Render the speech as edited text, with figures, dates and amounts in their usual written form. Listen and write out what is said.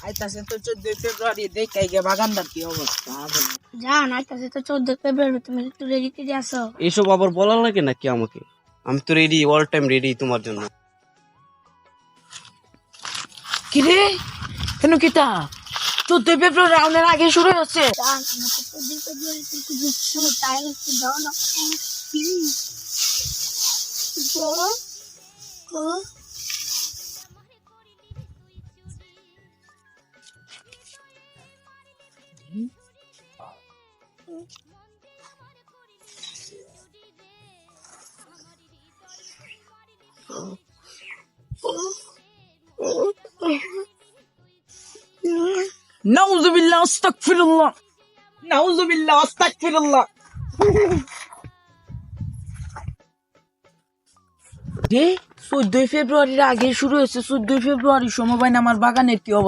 আইতাছে তো 14 ফেব্রুয়ারি, দেখাই গে বাগানদার কি অবস্থা। জান আইতাছে তো 14 ফেব্রুয়ারি, তুমি একটু রেডি টেডি আসো। এইসব আবার বলা লাগে নাকি আমাকে? আমি তো রেডি, অল টাইম রেডি তোমার জন্য। কিরে কেন কিতা 14 ফেব্রুয়ারি রাউন্ডের আগে শুরু হচ্ছে। জান আমি তো 14 ফেব্রুয়ারি থেকে বুঝছো তাই একটু দাও না প্লিজ। নাউজুবিল্লাহ আস্তাগফিরুল্লাহ, নাউজুবিল্লাহ আস্তাগফিরুল্লাহ। রে 14 ফেব্রুয়ারির আগে শুরু হয়েছে, 14 ফেব্রুয়ারির সময় আমার বাগানের কি অবস্থা।